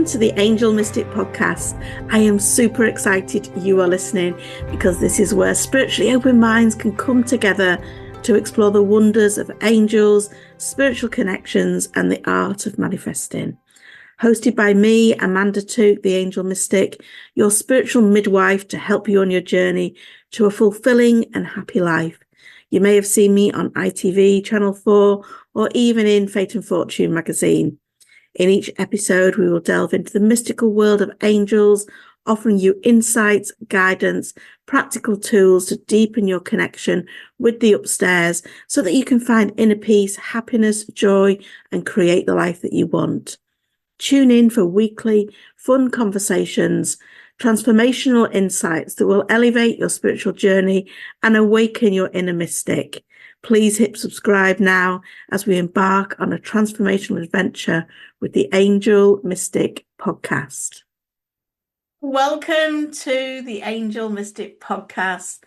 to the Angel Mystic podcast. I am super excited you are listening because this is where spiritually open minds can come together to explore the wonders of angels, spiritual connections, and the art of manifesting. Hosted by me, Amanda Tooke, the Angel Mystic, your spiritual midwife to help you on your journey to a fulfilling and happy life. You may have seen me on ITV, Channel 4, or even in Fate and Fortune magazine. In each episode, we will delve into the mystical world of angels, offering you insights, guidance, practical tools to deepen your connection with the upstairs so that you can find inner peace, happiness, joy, and create the life that you want. Tune in for weekly, fun conversations, transformational insights that will elevate your spiritual journey and awaken your inner mystic. Please hit subscribe now as we embark on a transformational adventure with the Angel Mystic podcast. Welcome to the Angel Mystic podcast.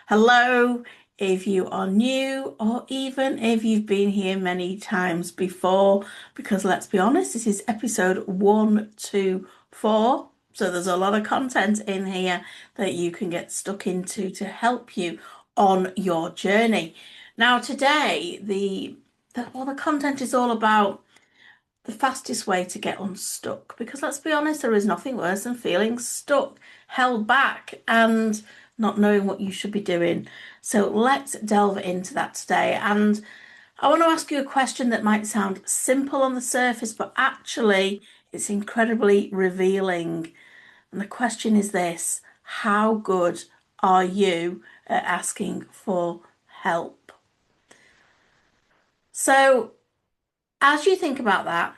Hello, if you are new or even if you've been here many times before, because let's be honest, this is episode 124. So there's a lot of content in here that you can get stuck into to help you on your journey. Now today, the content is all about the fastest way to get unstuck, because let's be honest, there is nothing worse than feeling stuck, held back, and not knowing what you should be doing. So let's delve into that today. And I want to ask you a question that might sound simple on the surface, but actually it's incredibly revealing. And the question is this: how good are you at asking for help? So as you think about that,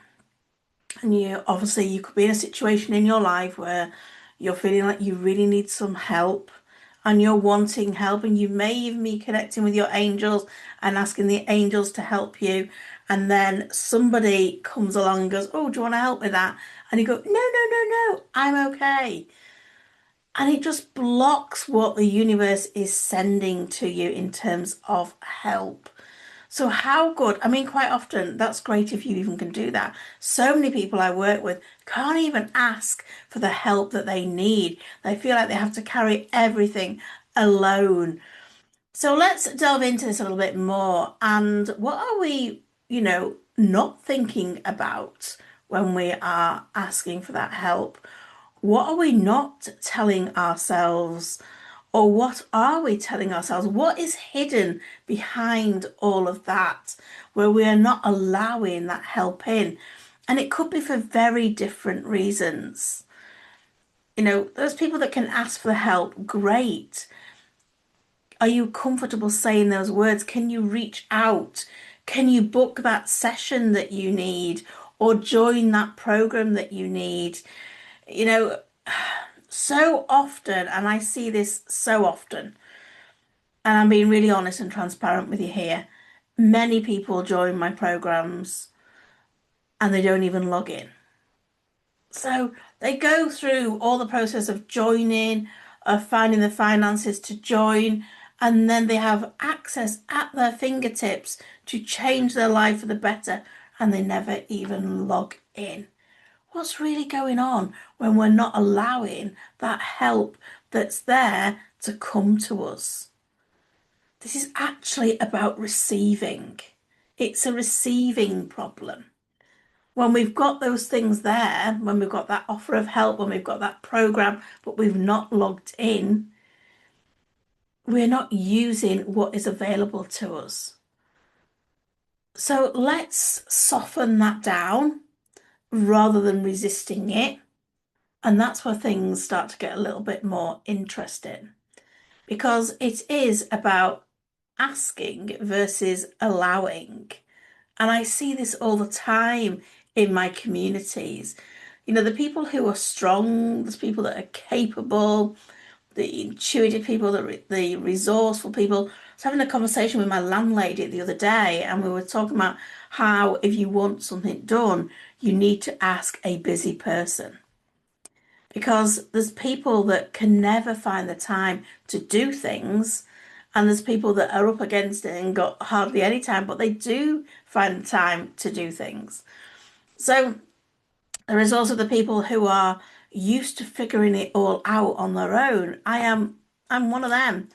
and you could be in a situation in your life where you're feeling like you really need some help and you're wanting help, and you may even be connecting with your angels and asking the angels to help you, and then somebody comes along and goes, oh, do you want to help with that? And you go, no, I'm okay. And it just blocks what the universe is sending to you in terms of help. So how good, I mean, quite often, that's great if you even can do that. So many people I work with can't even ask for the help that they need. They feel like they have to carry everything alone. So let's delve into this a little bit more. And what are we, not thinking about when we are asking for that help? What are we not telling ourselves? Or what are we telling ourselves? What is hidden behind all of that, where we are not allowing that help in? And it could be for very different reasons. Those people that can ask for the help, great. Are you comfortable saying those words? Can you reach out? Can you book that session that you need or join that program that you need? So often, and I see this so often, and I'm being really honest and transparent with you here, many people join my programs and they don't even log in. So they go through all the process of joining, of finding the finances to join, and then they have access at their fingertips to change their life for the better, and they never even log in. What's really going on when we're not allowing that help that's there to come to us? This is actually about receiving. It's a receiving problem. When we've got those things there, when we've got that offer of help, when we've got that program, but we've not logged in, we're not using what is available to us. So let's soften that down rather than resisting it. And that's where things start to get a little bit more interesting, because it is about asking versus allowing. And I see this all the time in my communities. The people who are strong, there's people that are capable, the intuitive people, the resourceful people. I was having a conversation with my landlady the other day, and we were talking about how if you want something done, you need to ask a busy person. Because there's people that can never find the time to do things, and there's people that are up against it and got hardly any time, but they do find the time to do things. So There is also the people who are used to figuring it all out on their own. I'm one of them.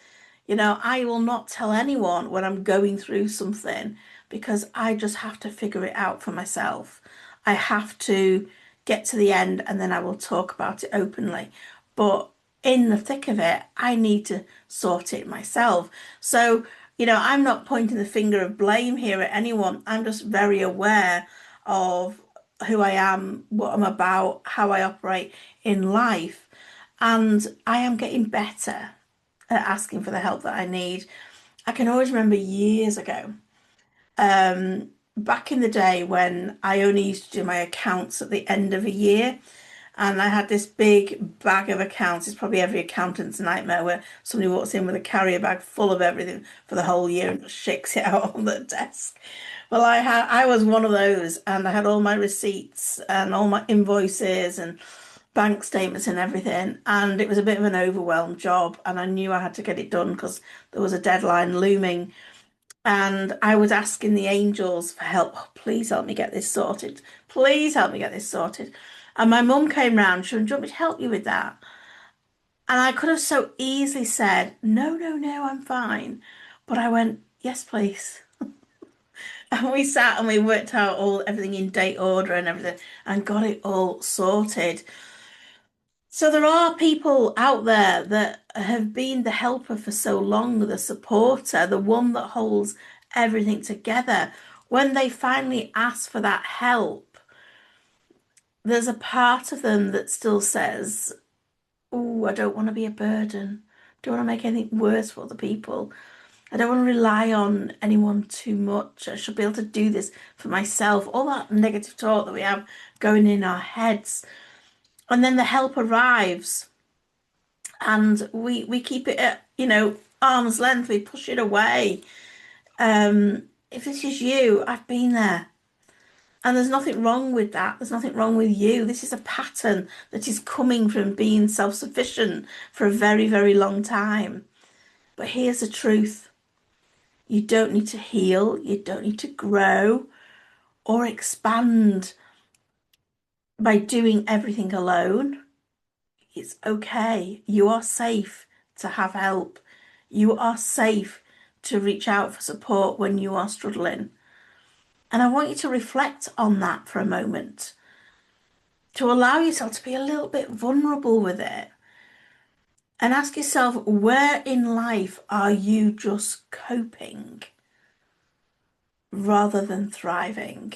I will not tell anyone when I'm going through something because I just have to figure it out for myself. I have to get to the end and then I will talk about it openly. But in the thick of it, I need to sort it myself. So, I'm not pointing the finger of blame here at anyone. I'm just very aware of who I am, what I'm about, how I operate in life. And I am getting better at asking for the help that I need. I can always remember years ago, back in the day when I only used to do my accounts at the end of a year. And I had this big bag of accounts. It's probably every accountant's nightmare where somebody walks in with a carrier bag full of everything for the whole year and just shakes it out on the desk. Well, I was one of those, and I had all my receipts and all my invoices and bank statements and everything. And it was a bit of an overwhelmed job, and I knew I had to get it done because there was a deadline looming. And I was asking the angels for help. Oh, please help me get this sorted. Please help me get this sorted. And my mum came round. She went, "Do you want me to help you with that?" And I could have so easily said, "No, no, no, I'm fine." But I went, "Yes, please." And we sat and we worked out everything in date order and everything and got it all sorted. So there are people out there that have been the helper for so long, the supporter, the one that holds everything together. When they finally ask for that help, there's a part of them that still says, "Oh, I don't want to be a burden. Don't want to make anything worse for other people. I don't want to rely on anyone too much. I should be able to do this for myself." All that negative talk that we have going in our heads. And then the help arrives and we keep it at, arm's length. We push it away. If this is you, I've been there. And there's nothing wrong with that. There's nothing wrong with you. This is a pattern that is coming from being self-sufficient for a very, very long time. But here's the truth. You don't need to heal. You don't need to grow or expand by doing everything alone. It's okay. You are safe to have help. You are safe to reach out for support when you are struggling. And I want you to reflect on that for a moment, to allow yourself to be a little bit vulnerable with it and ask yourself, where in life are you just coping rather than thriving?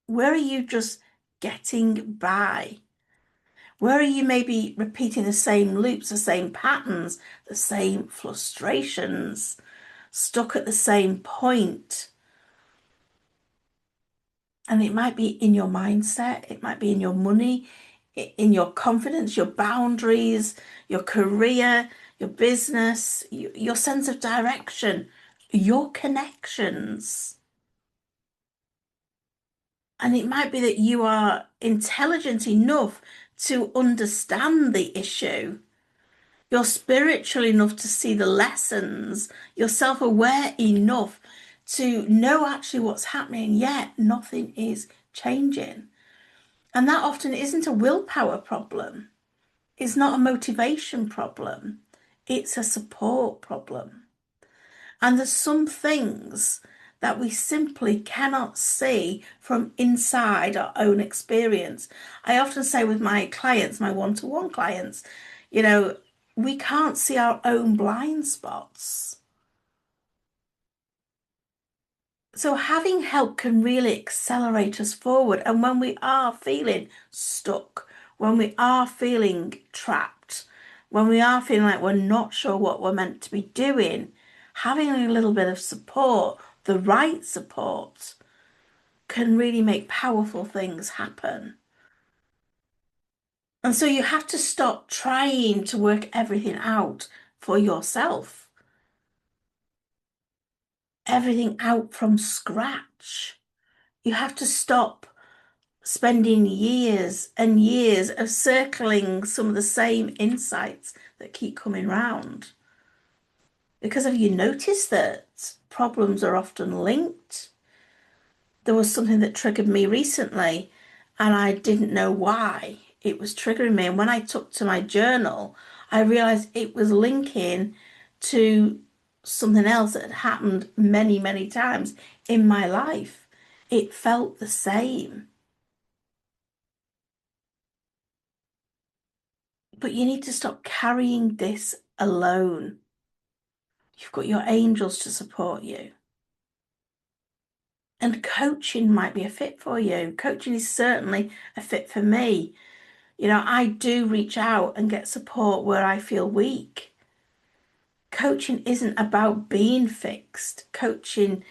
Where are you just getting by? Where are you maybe repeating the same loops, the same patterns, the same frustrations, stuck at the same point? And it might be in your mindset, it might be in your money, in your confidence, your boundaries, your career, your business, your sense of direction, your connections. And it might be that you are intelligent enough to understand the issue. You're spiritual enough to see the lessons. You're self-aware enough to know actually what's happening, yet nothing is changing. And that often isn't a willpower problem. It's not a motivation problem. It's a support problem. And there's some things that we simply cannot see from inside our own experience. I often say with my clients, my one-to-one clients, you know, we can't see our own blind spots. So having help can really accelerate us forward. And when we are feeling stuck, when we are feeling trapped, when we are feeling like we're not sure what we're meant to be doing, having a little bit of support, the right support, can really make powerful things happen. And so you have to stop trying to work everything out for yourself, everything out from scratch. You have to stop spending years and years of circling some of the same insights that keep coming round. Because have you noticed that problems are often linked? There was something that triggered me recently, and I didn't know why it was triggering me. And when I took to my journal, I realized it was linking to something else that had happened many, many times in my life. It felt the same. But you need to stop carrying this alone. You've got your angels to support you. And coaching might be a fit for you. Coaching is certainly a fit for me. I do reach out and get support where I feel weak. Coaching isn't about being fixed. Coaching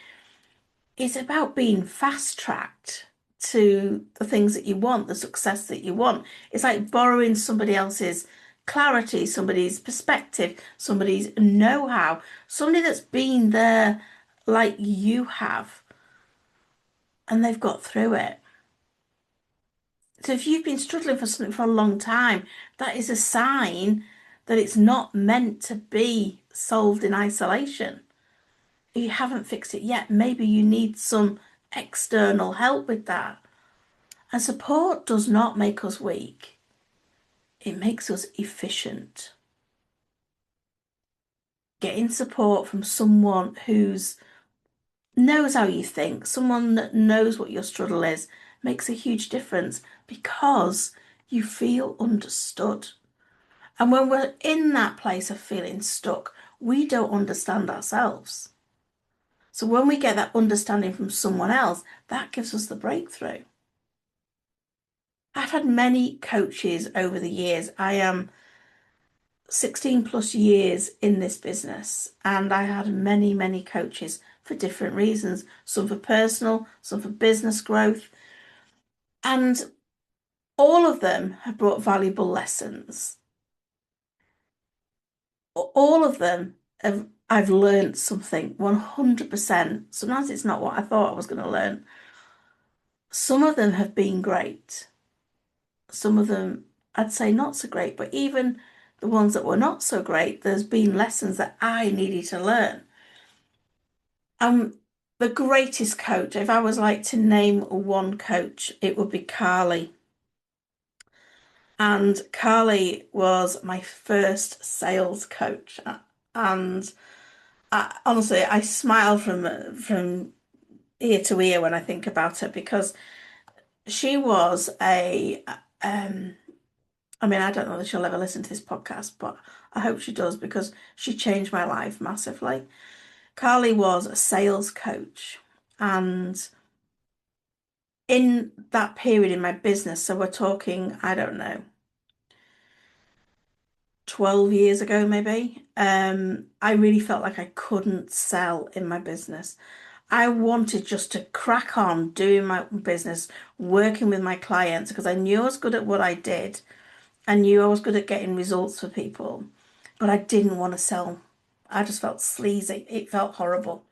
is about being fast-tracked to the things that you want, the success that you want. It's like borrowing somebody else's clarity, somebody's perspective, somebody's know-how, somebody that's been there like you have, and they've got through it. So if you've been struggling for something for a long time, that is a sign that it's not meant to be solved in isolation. If you haven't fixed it yet, maybe you need some external help with that. And support does not make us weak. It makes us efficient. Getting support from someone who's knows how you think, someone that knows what your struggle is, makes a huge difference because you feel understood. And when we're in that place of feeling stuck, we don't understand ourselves. So when we get that understanding from someone else, that gives us the breakthrough. I've had many coaches over the years. I am 16 plus years in this business, and I had many, many coaches for different reasons, some for personal, some for business growth. And all of them have brought valuable lessons. All of them have, I've learned something 100%. Sometimes it's not what I thought I was going to learn. Some of them have been great. Some of them, I'd say not so great, but even the ones that were not so great, there's been lessons that I needed to learn. The greatest coach, if I was like to name one coach, it would be Carly. And Carly was my first sales coach. And honestly, I smile from ear to ear when I think about it because she was um, I mean, I don't know that she'll ever listen to this podcast, but I hope she does because she changed my life massively. Carly was a sales coach, and in that period in my business, so we're talking, I don't know, 12 years ago maybe, I really felt like I couldn't sell in my business. I wanted just to crack on doing my business, working with my clients because I knew I was good at what I did. I knew I was good at getting results for people, but I didn't want to sell. I just felt sleazy. It felt horrible.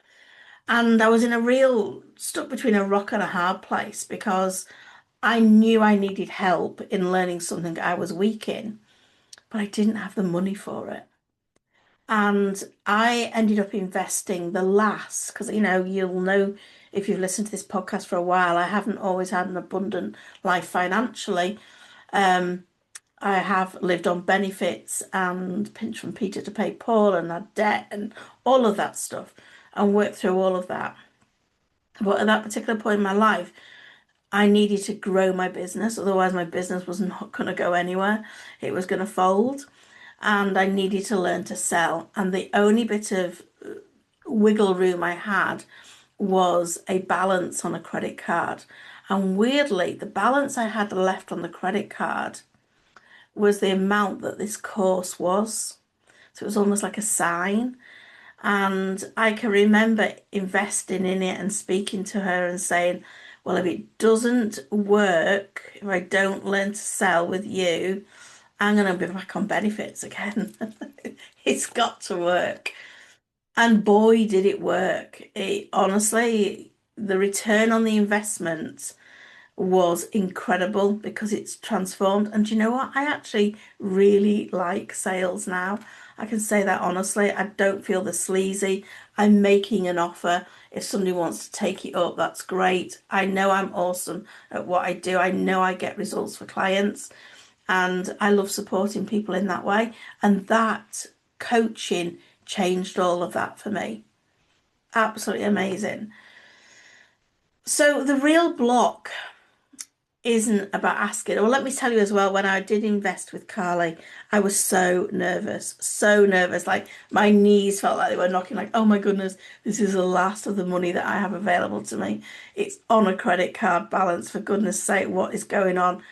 And I was in a real stuck between a rock and a hard place because I knew I needed help in learning something I was weak in, but I didn't have the money for it. And I ended up investing the last, because you'll know if you've listened to this podcast for a while, I haven't always had an abundant life financially. Um, I have lived on benefits and pinch from Peter to pay Paul and had debt and all of that stuff and worked through all of that. But at that particular point in my life, I needed to grow my business, otherwise my business was not going to go anywhere. It was going to fold, and I needed to learn to sell. And the only bit of wiggle room I had was a balance on a credit card. And weirdly, the balance I had left on the credit card was the amount that this course was. So it was almost like a sign. And I can remember investing in it and speaking to her and saying, well, if it doesn't work, if I don't learn to sell with you, I'm going to be back on benefits again. It's got to work. And boy, did it work. It honestly, the return on the investment was incredible because it's transformed. And do you know what? I actually really like sales now. I can say that honestly. I don't feel the sleazy. I'm making an offer. If somebody wants to take it up, that's great. I know I'm awesome at what I do. I know I get results for clients, and I love supporting people in that way. And that coaching changed all of that for me. Absolutely amazing. So the real block isn't about asking. Well, let me tell you as well, when I did invest with Carly, I was so nervous, so nervous. Like my knees felt like they were knocking, like, oh my goodness, this is the last of the money that I have available to me. It's on a credit card balance, for goodness sake, what is going on?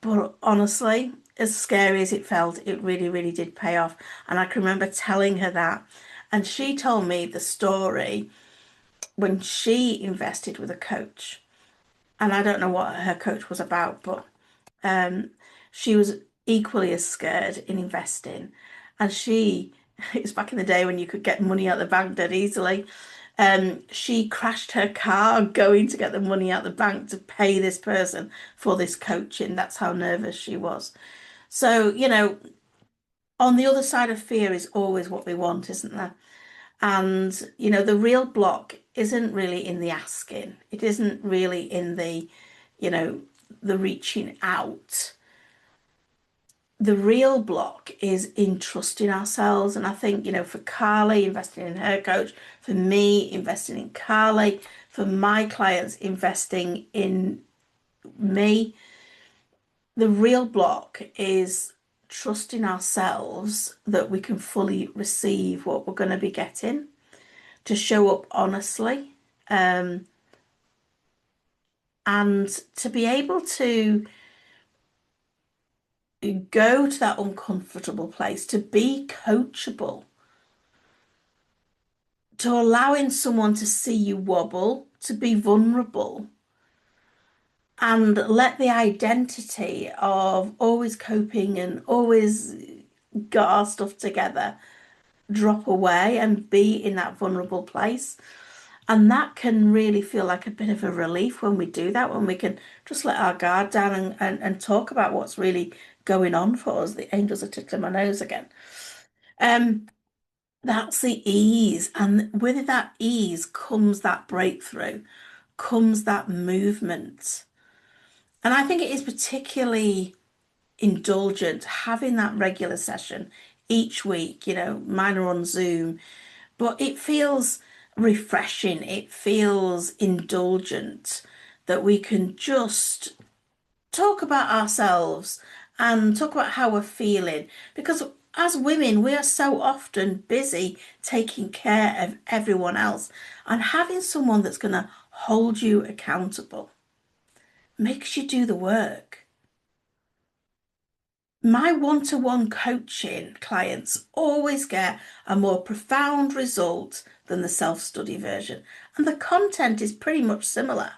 But honestly, as scary as it felt, it really, really did pay off. And I can remember telling her that. And she told me the story when she invested with a coach. And I don't know what her coach was about, but um, she was equally as scared in investing. And she, it was back in the day when you could get money out the bank dead easily. She crashed her car going to get the money out the bank to pay this person for this coaching. That's how nervous she was. So, on the other side of fear is always what we want, isn't there? And, the real block isn't really in the asking. It isn't really in you know, the reaching out. The real block is in trusting ourselves. And I think, for Carly, investing in her coach, for me, investing in Carly, for my clients, investing in me, the real block is trusting ourselves that we can fully receive what we're going to be getting, to show up honestly, um, and to be able to go to that uncomfortable place, to be coachable, to allowing someone to see you wobble, to be vulnerable, and let the identity of always coping and always got our stuff together drop away and be in that vulnerable place. And that can really feel like a bit of a relief when we do that, when we can just let our guard down and talk about what's really going on for us. The angels are tickling my nose again. Um, that's the ease. And with that ease comes that breakthrough, comes that movement. And I think it is particularly indulgent having that regular session each week. Mine are on Zoom, but it feels refreshing. It feels indulgent that we can just talk about ourselves and talk about how we're feeling. Because as women, we are so often busy taking care of everyone else, and having someone that's going to hold you accountable makes you do the work. My one-to-one coaching clients always get a more profound result than the self-study version, and the content is pretty much similar.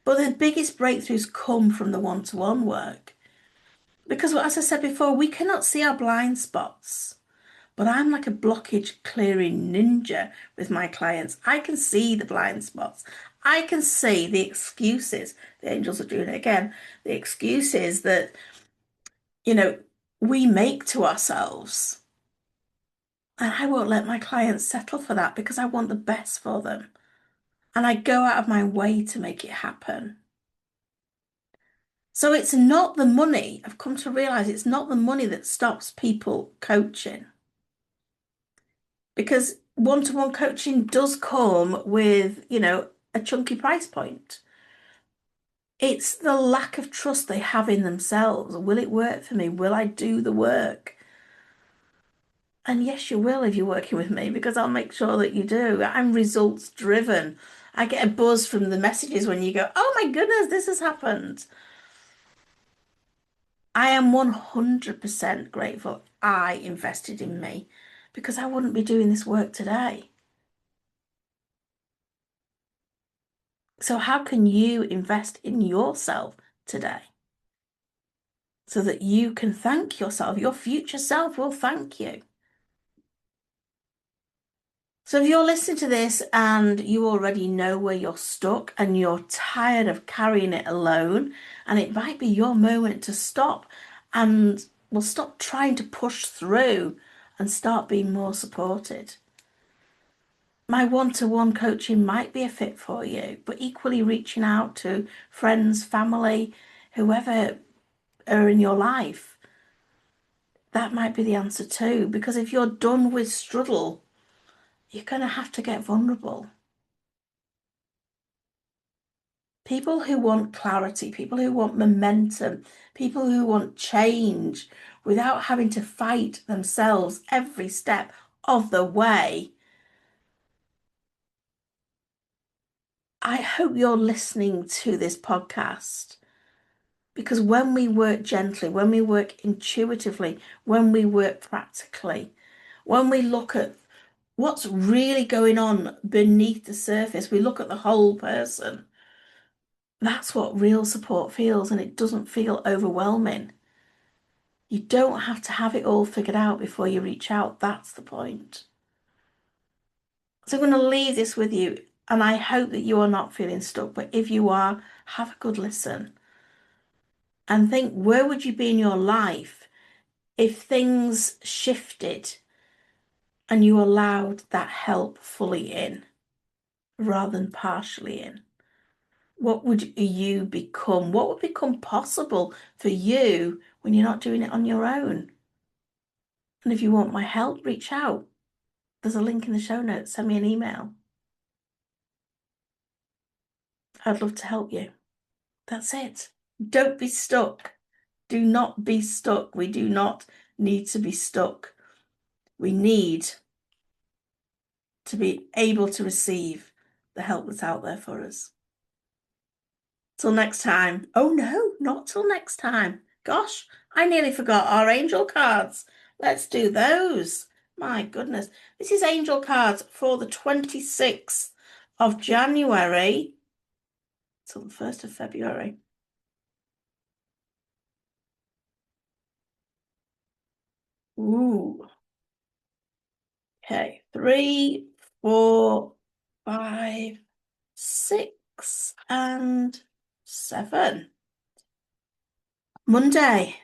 But the biggest breakthroughs come from the one-to-one work. Because, as I said before, we cannot see our blind spots. But I'm like a blockage clearing ninja with my clients. I can see the blind spots. I can see the excuses. The angels are doing it again. The excuses that, you know, we make to ourselves. And I won't let my clients settle for that because I want the best for them. And I go out of my way to make it happen. So it's not the money. I've come to realize it's not the money that stops people coaching, because one-to-one coaching does come with, a chunky price point. It's the lack of trust they have in themselves. Will it work for me? Will I do the work? And yes, you will if you're working with me, because I'll make sure that you do. I'm results driven. I get a buzz from the messages when you go, oh my goodness, this has happened. I am 100% grateful I invested in me, because I wouldn't be doing this work today. So how can you invest in yourself today so that you can thank yourself? Your future self will thank you. So if you're listening to this and you already know where you're stuck and you're tired of carrying it alone, and it might be your moment to stop and well, stop trying to push through and start being more supported. My one-to-one coaching might be a fit for you, but equally reaching out to friends, family, whoever are in your life, that might be the answer too. Because if you're done with struggle, you're going to have to get vulnerable. People who want clarity, people who want momentum, people who want change without having to fight themselves every step of the way. I hope you're listening to this podcast because when we work gently, when we work intuitively, when we work practically, when we look at what's really going on beneath the surface, we look at the whole person. That's what real support feels, and it doesn't feel overwhelming. You don't have to have it all figured out before you reach out. That's the point. So I'm going to leave this with you, and I hope that you are not feeling stuck. But if you are, have a good listen and think, where would you be in your life if things shifted and you allowed that help fully in rather than partially in? What would you become? What would become possible for you when you're not doing it on your own? And if you want my help, reach out. There's a link in the show notes. Send me an email. I'd love to help you. That's it. Don't be stuck. Do not be stuck. We do not need to be stuck. We need to be able to receive the help that's out there for us. Till next time. Oh no, not till next time. Gosh, I nearly forgot our angel cards. Let's do those. My goodness. This is angel cards for the 26th of January till the 1st of February. Ooh. Okay. 3, 4, 5, 6, and 7. Monday.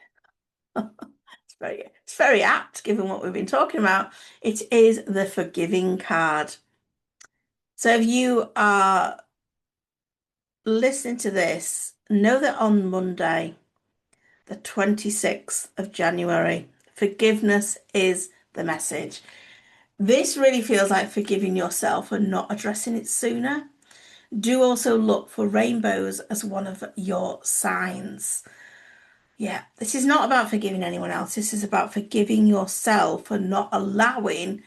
It's very apt given what we've been talking about. It is the forgiving card. So if you are listening to this, know that on Monday, the 26th of January, forgiveness is the message. This really feels like forgiving yourself and not addressing it sooner. Do also look for rainbows as one of your signs. Yeah, this is not about forgiving anyone else. This is about forgiving yourself for not allowing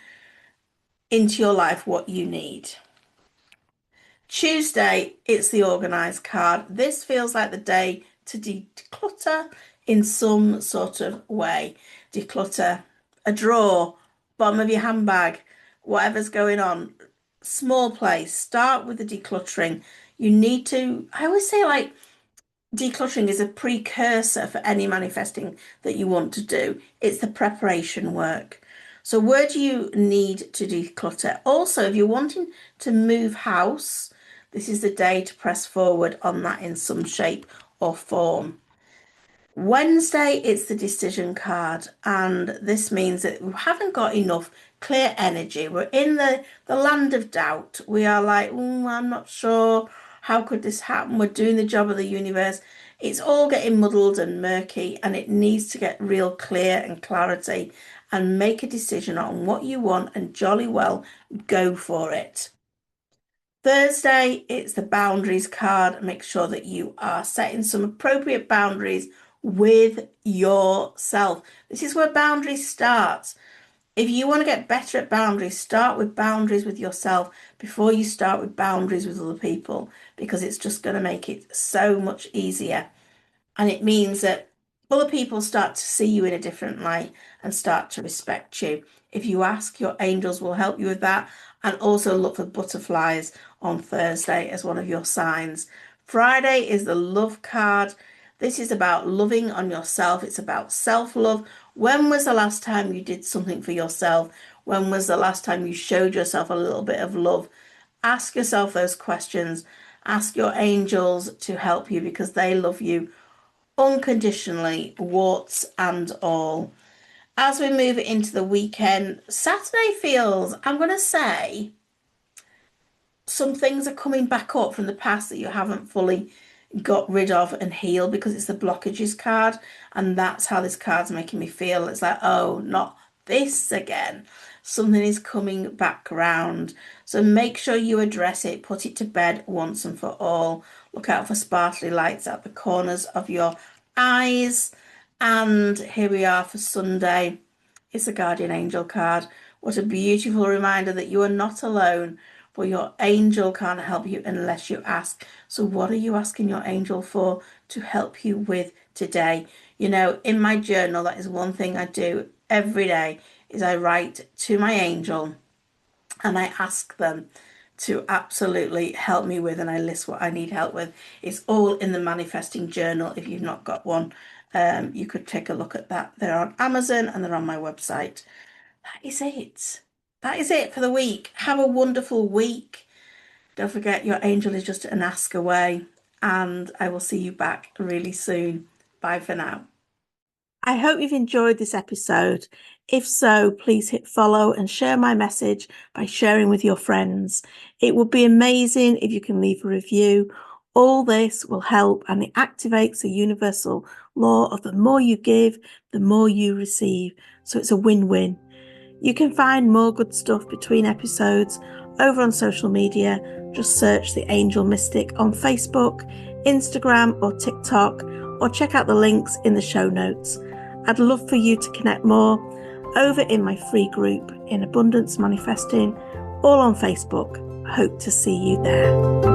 into your life what you need. Tuesday, it's the organised card. This feels like the day to declutter in some sort of way. Declutter a drawer, bottom of your handbag, whatever's going on. Small place. Start with the decluttering. You need to, I always say, like, decluttering is a precursor for any manifesting that you want to do. It's the preparation work. So where do you need to declutter? Also, if you're wanting to move house, this is the day to press forward on that in some shape or form. Wednesday, it's the decision card, and this means that we haven't got enough clear energy. We're in the land of doubt. We are like, oh, I'm not sure. How could this happen? We're doing the job of the universe. It's all getting muddled and murky, and it needs to get real clear and clarity and make a decision on what you want and jolly well go for it. Thursday, it's the boundaries card. Make sure that you are setting some appropriate boundaries with yourself. This is where boundaries start. If you want to get better at boundaries, start with boundaries with yourself before you start with boundaries with other people, because it's just going to make it so much easier. And it means that other people start to see you in a different light and start to respect you. If you ask, your angels will help you with that. And also look for butterflies on Thursday as one of your signs. Friday is the love card. This is about loving on yourself. It's about self-love. When was the last time you did something for yourself? When was the last time you showed yourself a little bit of love? Ask yourself those questions. Ask your angels to help you because they love you unconditionally, warts and all. As we move into the weekend, Saturday feels, I'm going to say, some things are coming back up from the past that you haven't fully got rid of and healed because it's the blockages card. And that's how this card's making me feel. It's like, oh, not this again. Something is coming back around. So make sure you address it, put it to bed once and for all. Look out for sparkly lights at the corners of your eyes. And here we are for Sunday. It's a guardian angel card. What a beautiful reminder that you are not alone, for your angel can't help you unless you ask. So what are you asking your angel for to help you with today? You know, in my journal, that is one thing I do every day, is I write to my angel and I ask them to absolutely help me with, and I list what I need help with. It's all in the manifesting journal. If you've not got one, you could take a look at that. They're on Amazon and they're on my website. That is it. That is it for the week. Have a wonderful week. Don't forget your angel is just an ask away, and I will see you back really soon. Bye for now. I hope you've enjoyed this episode. If so, please hit follow and share my message by sharing with your friends. It would be amazing if you can leave a review. All this will help, and it activates the universal law of the more you give, the more you receive. So it's a win-win. You can find more good stuff between episodes over on social media. Just search The Angel Mystic on Facebook, Instagram or TikTok, or check out the links in the show notes. I'd love for you to connect more over in my free group in Abundance Manifesting, all on Facebook. Hope to see you there.